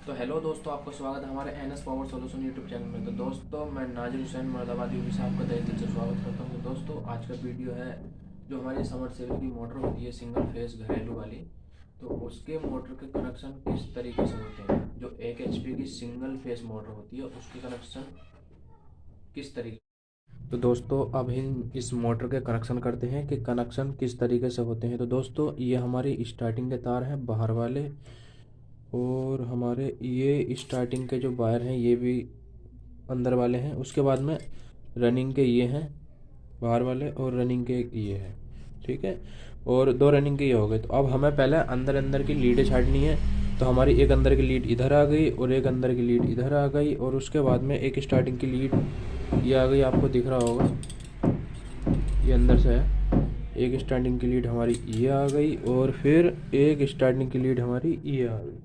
तो हेलो दोस्तों, आपका स्वागत है हमारे N S power solution YouTube channel में। तो दोस्तों, मैं नाजिर हुसैन मुरादाबादी यूपी से आपका तहे दिल से स्वागत करता हूँ। तो दोस्तों, आज का वीडियो है जो हमारी समरसेबल की मोटर होती है सिंगल फेस घरेलू वाली, तो उसके मोटर के कनेक्शन किस तरीके से होते हैं। जो 1 HP की सिंगल फेस मोटर होती है उसके कनेक्शन किस तरीके। तो दोस्तों, अब हम इस मोटर के कनेक्शन करते हैं कि कनेक्शन किस तरीके से होते हैं। तो दोस्तों, ये हमारी स्टार्टिंग के तार हैं बाहर वाले, और हमारे ये स्टार्टिंग के जो वायर हैं ये भी अंदर वाले हैं। उसके बाद में रनिंग के ये हैं बाहर वाले, और रनिंग के ये हैं, ठीक है। और दो रनिंग के ये हो गए। तो अब हमें पहले अंदर अंदर की लीडें छाटनी है। तो हमारी एक अंदर की लीड इधर आ गई और एक अंदर की लीड इधर आ गई, और उसके बाद में एक स्टार्टिंग की लीड ये आ गई, आपको दिख रहा होगा ये अंदर से है। एक स्टार्टिंग की लीड हमारी ये आ गई, और फिर एक स्टार्टिंग की लीड हमारी ये आ गई।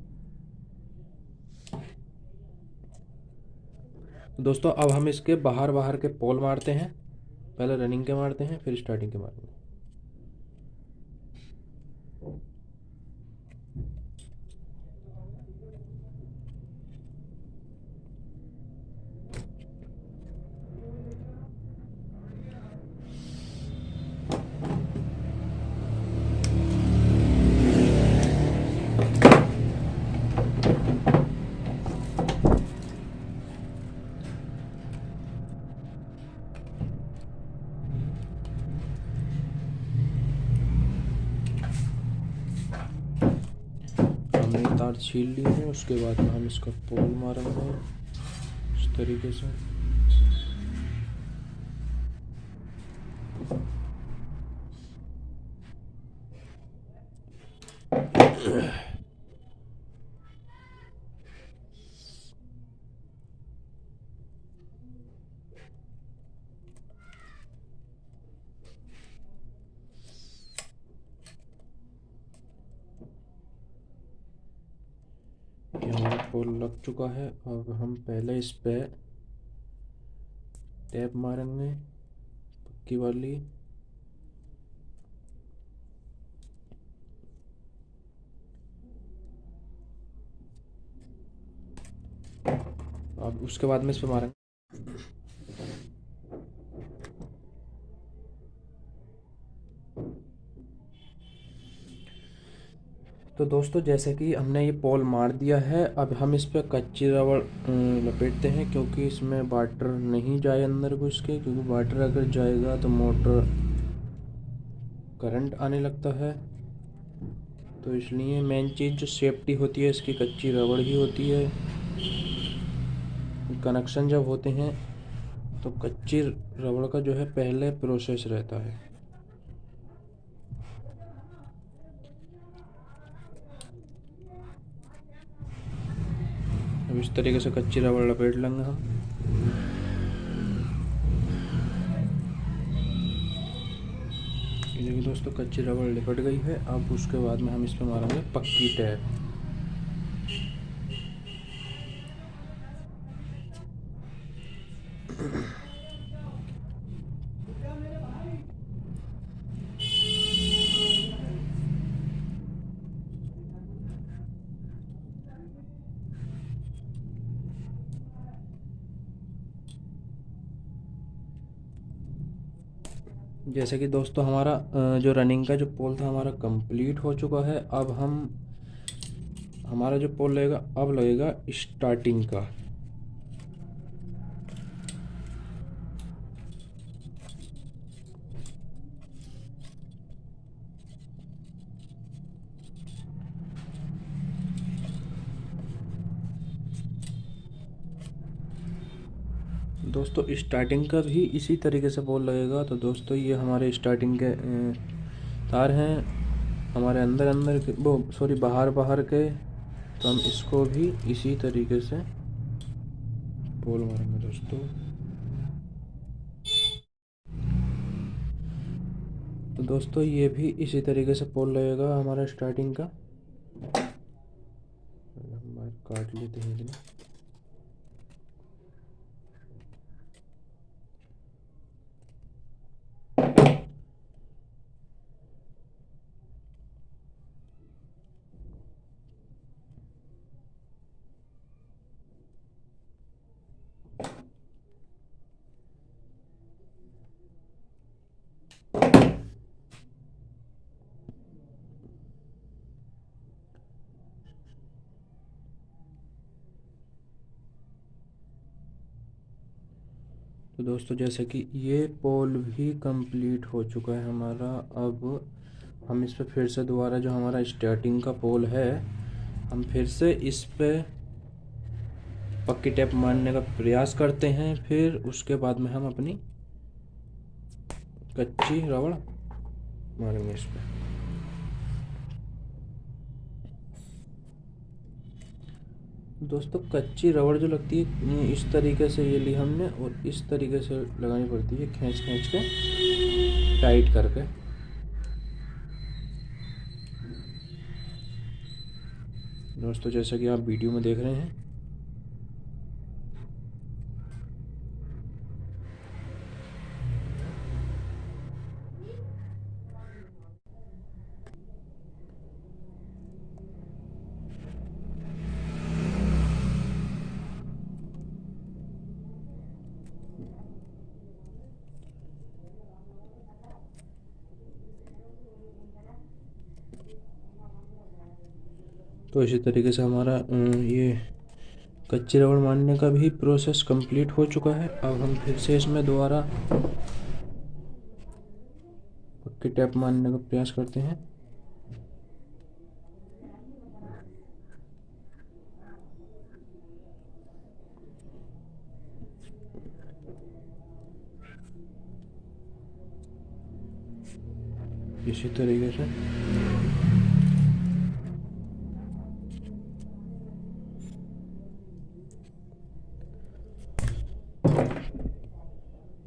दोस्तों, अब हम इसके बाहर बाहर के पोल मारते हैं। पहले रनिंग के मारते हैं, फिर स्टार्टिंग के मारेंगे। हमने तार छील ली है, उसके बाद में हम इसका पोल मारेंगे इस तरीके से। ये हमारा पोल लग चुका है। अब हम पहले इस पे टैप मारेंगे पक्की वाली। अब उसके बाद में इस पे मारेंगे। तो दोस्तों, जैसे कि हमने ये पोल मार दिया है, अब हम इस पे कच्ची रबड़ लपेटते हैं, क्योंकि इसमें वाटर नहीं जाए अंदर घुस के, क्योंकि वाटर अगर जाएगा तो मोटर करंट आने लगता है। तो इसलिए मेन चीज़ जो सेफ्टी होती है इसकी कच्ची रबड़ ही होती है। कनेक्शन जब होते हैं तो कच्ची रबड़ का जो है पहले प्रोसेस रहता है। अब इस तरीके से कच्ची रबड़ लपेट लेंगे हम। ये देखिए दोस्तों, कच्ची रबड़ लिपट गई है। अब उसके बाद में हम इस पर मारेंगे पक्की टैप। जैसे कि दोस्तों, हमारा जो रनिंग का जो पोल था हमारा कंप्लीट हो चुका है। अब हम हमारा जो पोल लगेगा, अब लगेगा स्टार्टिंग का। दोस्तों, स्टार्टिंग का भी इसी तरीके से पोल लगेगा। तो दोस्तों, ये हमारे स्टार्टिंग के तार हैं, हमारे अंदर अंदर के, वो सॉरी बाहर बाहर के। तो हम इसको भी इसी तरीके से पोल मारेंगे दोस्तों। तो दोस्तों, ये भी इसी तरीके से पोल लगेगा हमारा स्टार्टिंग का। हम बाहर काट लेते हैं इसमें। तो दोस्तों जैसे कि ये पोल भी कंप्लीट हो चुका है हमारा। अब हम इस पे फिर से दोबारा जो हमारा स्टार्टिंग का पोल है, हम फिर से इस पे पक्की टेप मारने का प्रयास करते हैं। फिर उसके बाद में हम अपनी कच्ची रबड़ मारेंगे इस पे। दोस्तों कच्ची रबड़ जो लगती है इस तरीके से ये ली हमने, और इस तरीके से लगानी पड़ती है, खींच खींच के टाइट करके। दोस्तों जैसा कि आप वीडियो में देख रहे हैं, तो इसी तरीके से हमारा ये कच्ची रबड़ मारने का भी प्रोसेस कंप्लीट हो चुका है। अब हम फिर से इसमें दोबारा पक्की टेप मारने का प्रयास करते हैं। इसी तरीके से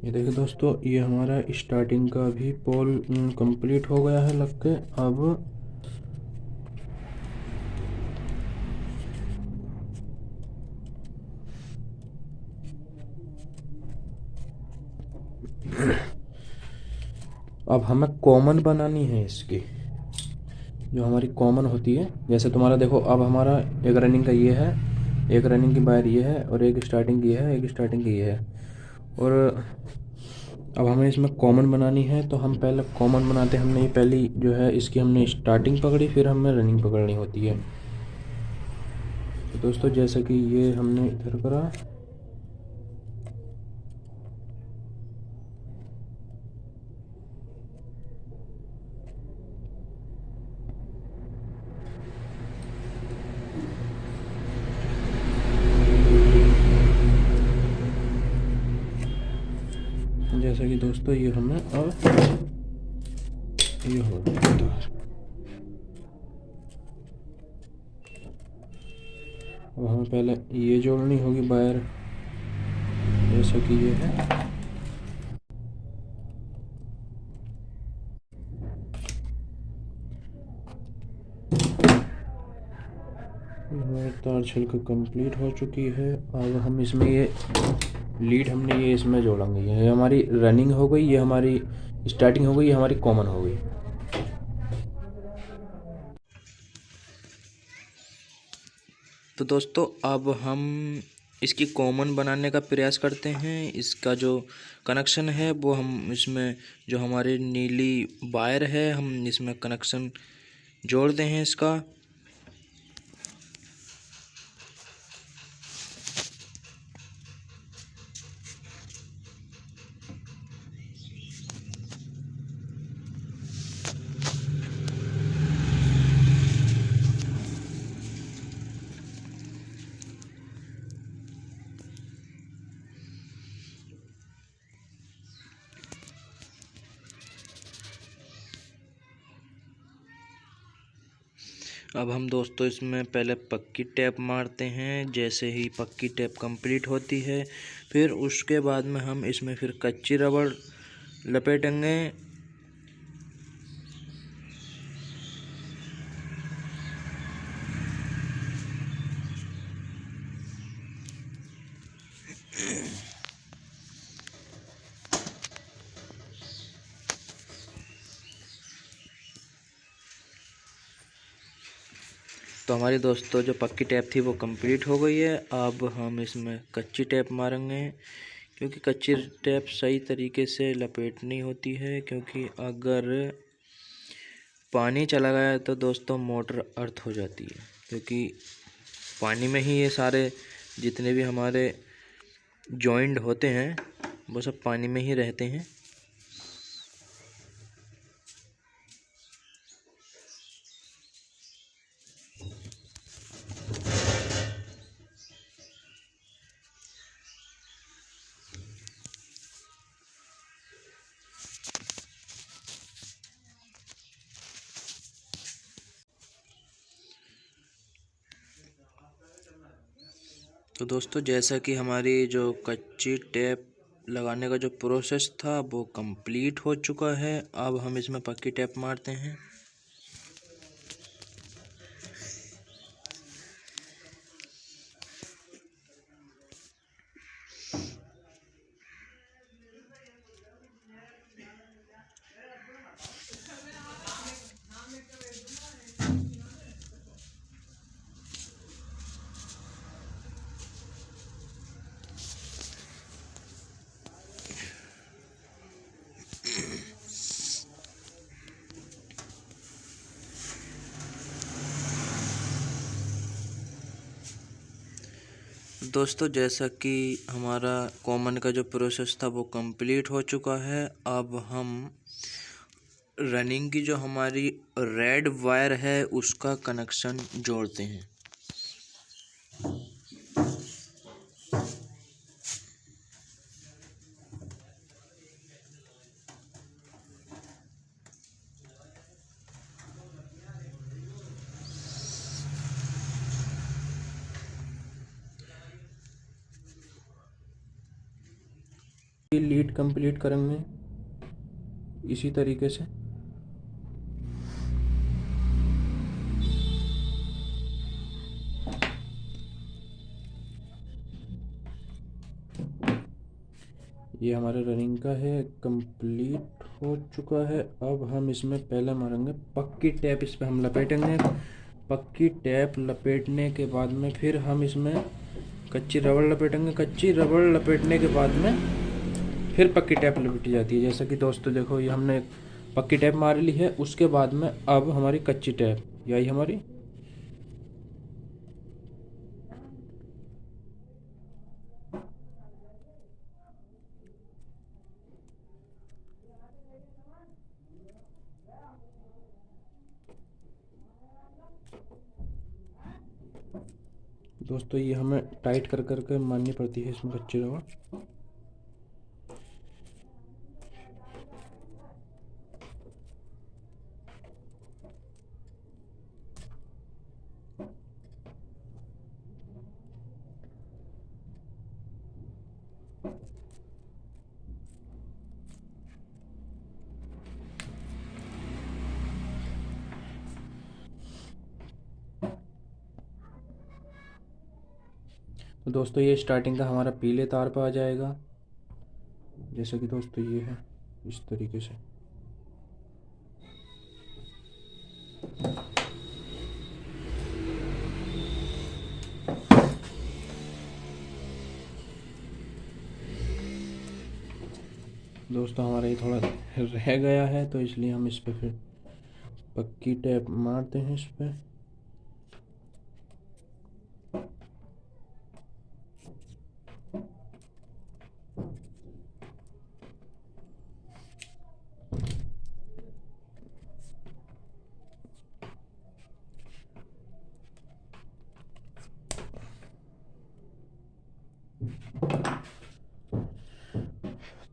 ये देखिए दोस्तों, ये हमारा स्टार्टिंग का भी पोल कंप्लीट हो गया है लग के। अब हमें कॉमन बनानी है इसकी, जो हमारी कॉमन होती है। जैसे तुम्हारा देखो, अब हमारा एक रनिंग का ये है, एक रनिंग की वायर ये है, और एक स्टार्टिंग की है, एक स्टार्टिंग की ये है। और अब हमें इसमें कॉमन बनानी है, तो हम पहले कॉमन बनाते हैं। हमने ये पहली जो है इसकी हमने स्टार्टिंग पकड़ी, फिर हमें रनिंग पकड़नी होती है। तो दोस्तों जैसे कि ये हमने इधर करा, जैसा कि दोस्तों ये हमें अब ये हो गया। अब हमें पहले ये जोड़नी होगी वायर, जैसा कि ये है। हमारी तार छिलका कंप्लीट हो चुकी है। अब हम इसमें ये लीड हमने ये इसमें जोड़ेंगे। ये हमारी रनिंग हो गई, ये हमारी स्टार्टिंग हो गई, ये हमारी कॉमन हो गई। तो दोस्तों अब हम इसकी कॉमन बनाने का प्रयास करते हैं। इसका जो कनेक्शन है वो हम इसमें, जो हमारी नीली वायर है, हम इसमें कनेक्शन जोड़ते हैं इसका। अब हम दोस्तों इसमें पहले पक्की टेप मारते हैं। जैसे ही पक्की टेप कंप्लीट होती है, फिर उसके बाद में हम इसमें फिर कच्ची रबड़ लपेटेंगे। तो हमारी दोस्तों जो पक्की टैप थी वो कंप्लीट हो गई है। अब हम इसमें कच्ची टैप मारेंगे, क्योंकि कच्ची टैप सही तरीके से लपेटनी होती है। क्योंकि अगर पानी चला गया तो दोस्तों मोटर अर्थ हो जाती है, क्योंकि पानी में ही ये सारे जितने भी हमारे जॉइंट होते हैं वो सब पानी में ही रहते हैं। तो दोस्तों, जैसा कि हमारी जो कच्ची टेप लगाने का जो प्रोसेस था वो कंप्लीट हो चुका है। अब हम इसमें पक्की टेप मारते हैं। दोस्तों, जैसा कि हमारा कॉमन का जो प्रोसेस था वो कंप्लीट हो चुका है। अब हम रनिंग की जो हमारी रेड वायर है उसका कनेक्शन जोड़ते हैं। लीड कंप्लीट करेंगे इसी तरीके से। ये हमारे रनिंग का है, कंप्लीट हो चुका है। अब हम इसमें पहले मारेंगे पक्की टेप, इस पर हम लपेटेंगे। पक्की टेप लपेटने के बाद में फिर हम इसमें कच्ची रबड़ लपेटेंगे। कच्ची रबड़ लपेटने के बाद में फिर पक्की टेप लपेटी जाती है। जैसा कि दोस्तों देखो, ये हमने पक्की टेप मार ली है। उसके बाद में अब हमारी कच्ची टेप, यही हमारी दोस्तों, ये हमें टाइट कर करके मारनी पड़ती है इसमें कच्ची रबड़। तो दोस्तों, ये स्टार्टिंग का हमारा पीले तार पे आ जाएगा। जैसा कि दोस्तों ये है इस तरीके से। दोस्तों, हमारा ये थोड़ा रह गया है तो इसलिए हम इस पे फिर पक्की टेप मारते हैं इस पे।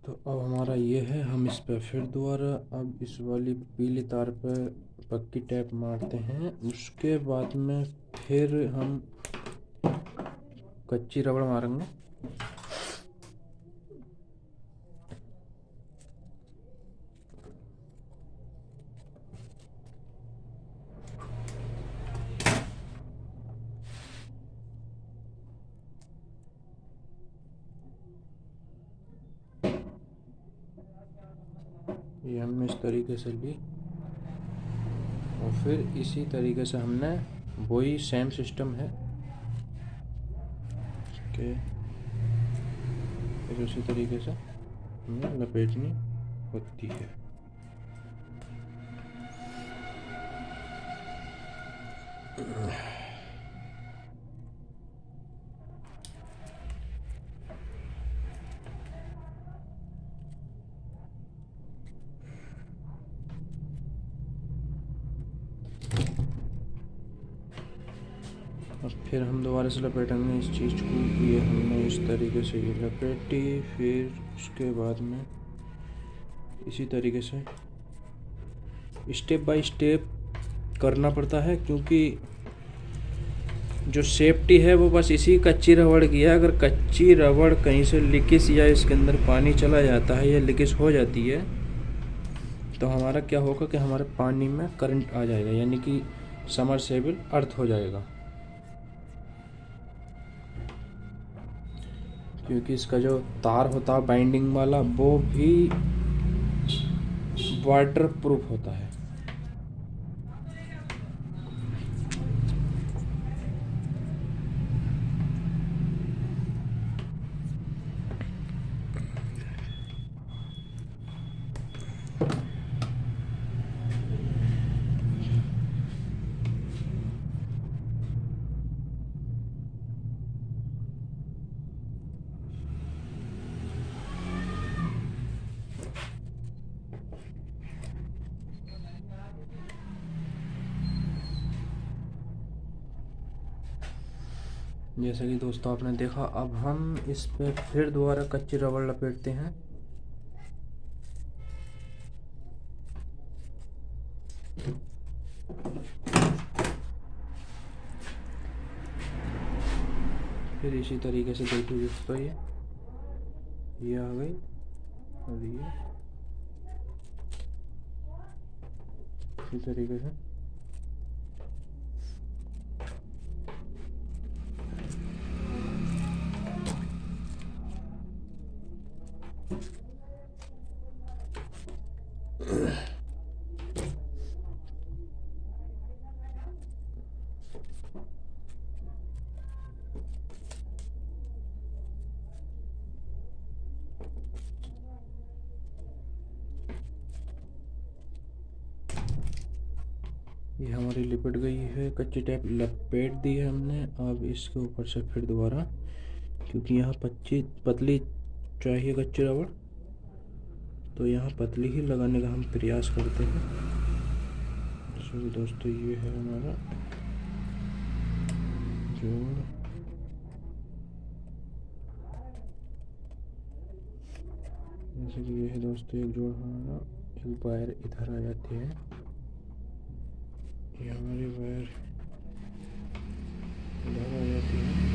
तो अब हमारा ये है, हम इस पे फिर दोबारा अब इस वाली पीली तार पे पक्की टेप मारते हैं। उसके बाद में फिर हम कच्ची रबड़ मारेंगे। ये हमने इस तरीके से ली और फिर इसी तरीके से हमने, वही सेम सिस्टम है कि फिर उसी तरीके से हमें लपेटनी होती है। अब फिर हम दोबारा से लपेटेंगे इस चीज़ को। ये हमने इस तरीके से ये लपेटी, फिर उसके बाद में इसी तरीके से स्टेप बाय स्टेप करना पड़ता है, क्योंकि जो सेफ्टी है वो बस इसी कच्ची रबड़ की है। अगर कच्ची रबड़ कहीं से लीकेज या इसके अंदर पानी चला जाता है या लीकेज हो जाती है तो हमारा क्या होगा कि हमारे पानी में करंट आ जाएगा, यानी कि सबमर्सिबल अर्थ हो जाएगा। क्योंकि इसका जो तार होता है बाइंडिंग वाला वो भी वाटर प्रूफ होता है। जैसा कि दोस्तों आपने देखा, अब हम इस पे फिर दोबारा कच्ची रबड़ लपेटते हैं। फिर इसी तरीके से देखिए दोस्तों, ये आ गई और ये इसी तरीके से ये हमारी लिपट गई है, कच्ची टेप लपेट दी है हमने। अब इसके ऊपर से फिर दोबारा, क्योंकि यहाँ पतली चाहिए कच्ची रबड़, तो यहाँ पतली ही लगाने का हम प्रयास करते हैं। तो दोस्तों ये है हमारा जोड़। जैसे कि ये है दोस्तों एक जोड़ हमारा, एक वायर इधर आ जाती है, ये हमारी वायर इधर आ जाती है।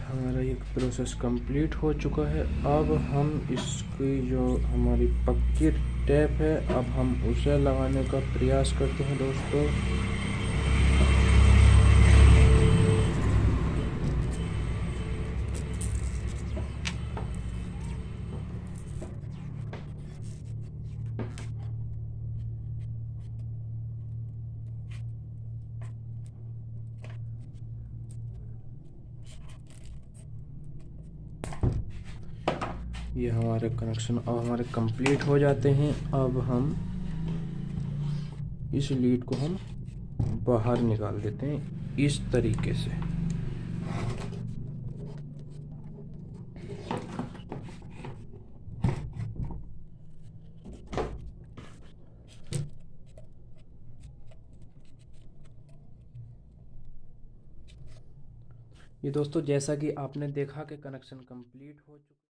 हमारा ये प्रोसेस कंप्लीट हो चुका है। अब हम इसकी जो हमारी पक्की टेप है, अब हम उसे लगाने का प्रयास करते हैं दोस्तों। ये हमारे कनेक्शन अब हमारे कंप्लीट हो जाते हैं। अब हम इस लीड को हम बाहर निकाल देते हैं इस तरीके से। ये दोस्तों जैसा कि आपने देखा कि कनेक्शन कंप्लीट हो चुका है।